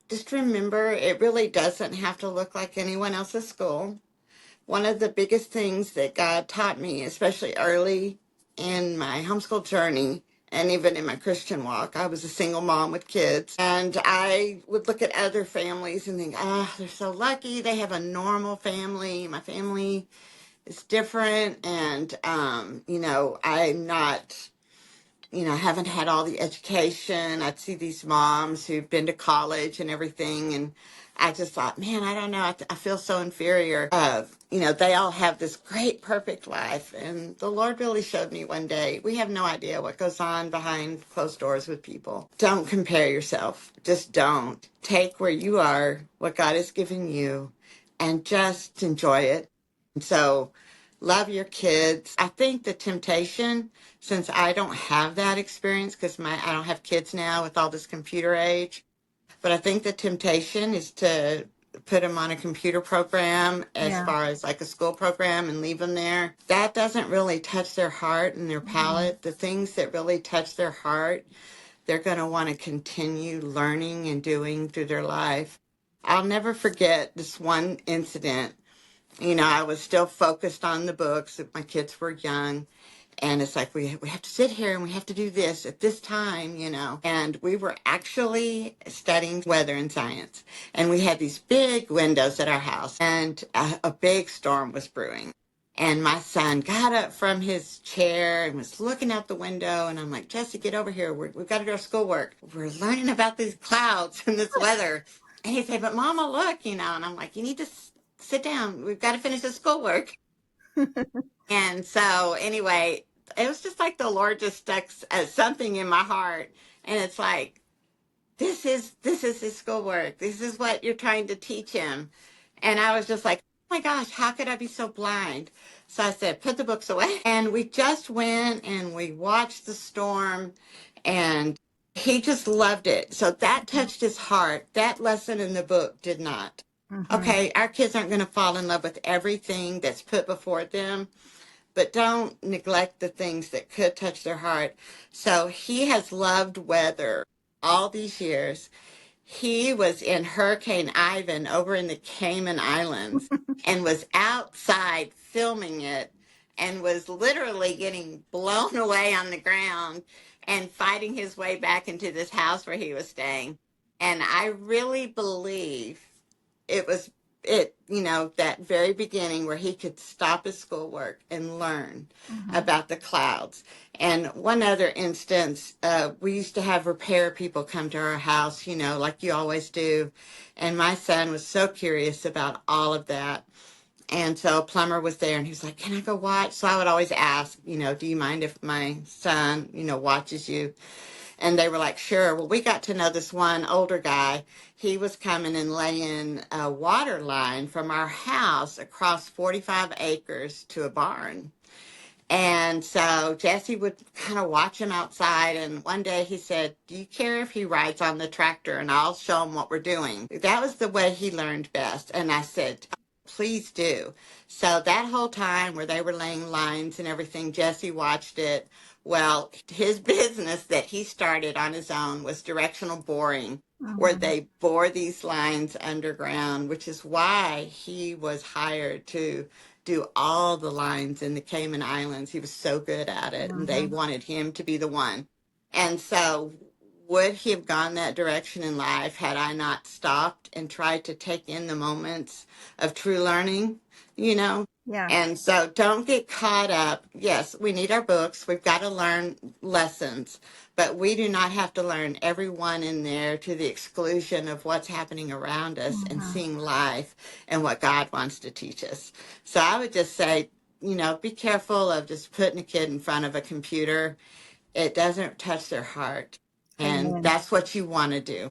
Just remember, it really doesn't have to look like anyone else's school. One of the biggest things that God taught me, especially early in my homeschool journey and even in my Christian walk, I was a single mom with kids. And I would look at other families and think, ah, they're so lucky. They have a normal family. My family is different. And, I'm not, haven't had all the education. I'd see these moms who've been to college and everything. And I just thought, man, I don't know. I feel so inferior. They all have this great, perfect life. And the Lord really showed me one day, we have no idea what goes on behind closed doors with people. Don't compare yourself. Just don't. Take where you are, what God has given you, and just enjoy it. And so love your kids. I think the temptation, since I don't have that experience because I don't have kids now with all this computer age, but I think the temptation is to put them on a computer program as Yeah. far as like a school program and leave them there. That doesn't really touch their heart and their Mhm. palate. The things that really touch their heart, they're going to want to continue learning and doing through their life. I'll never forget this one incident. I was still focused on the books. My kids were young. And it's like, we have to sit here and we have to do this at this time. And we were actually studying weather and science. And we had these big windows at our house, and a big storm was brewing. And my son got up from his chair and was looking out the window. And I'm like, Jesse, get over here. We've got to do our schoolwork. We're learning about these clouds and this weather. And he said, but Mama, look. And I'm like, you need to sit down. We've got to finish the schoolwork. And so, anyway, it was just like the Lord just stuck something in my heart, and it's like, this is his schoolwork. This is what you're trying to teach him. And I was just like, oh my gosh, how could I be so blind? So I said, put the books away. And we just went and we watched the storm, and he just loved it. So that touched his heart. That lesson in the book did not. Mhm. Okay, our kids aren't going to fall in love with everything that's put before them, but don't neglect the things that could touch their heart. So he has loved weather all these years. He was in Hurricane Ivan over in the Cayman Islands and was outside filming it and was literally getting blown away on the ground and fighting his way back into this house where he was staying. And I really believe it was that very beginning where he could stop his schoolwork and learn Mhm. about the clouds. And one other instance, we used to have repair people come to our house, like you always do. And my son was so curious about all of that. And so a plumber was there and he was like, can I go watch? So I would always ask, do you mind if my son, watches you? And they were like, sure. Well, we got to know this one older guy. He was coming and laying a water line from our house across 45 acres to a barn. And so Jesse would kind of watch him outside. And one day he said, do you care if he rides on the tractor and I'll show him what we're doing? That was the way he learned best. And I said, please do. So that whole time where they were laying lines and everything, Jesse watched it. Well, his business that he started on his own was directional boring, where Mhm. they bore these lines underground, which is why he was hired to do all the lines in the Cayman Islands. He was so good at it, and they Mhm. wanted him to be the one. And so, would he have gone that direction in life had I not stopped and tried to take in the moments of true learning? You know, Yeah. and so don't get caught up. Yes, we need our books. We've got to learn lessons, but we do not have to learn every one in there to the exclusion of what's happening around us and Mhm. seeing life and what God wants to teach us. So I would just say, be careful of just putting a kid in front of a computer. It doesn't touch their heart. And Amen. that's what you want to do.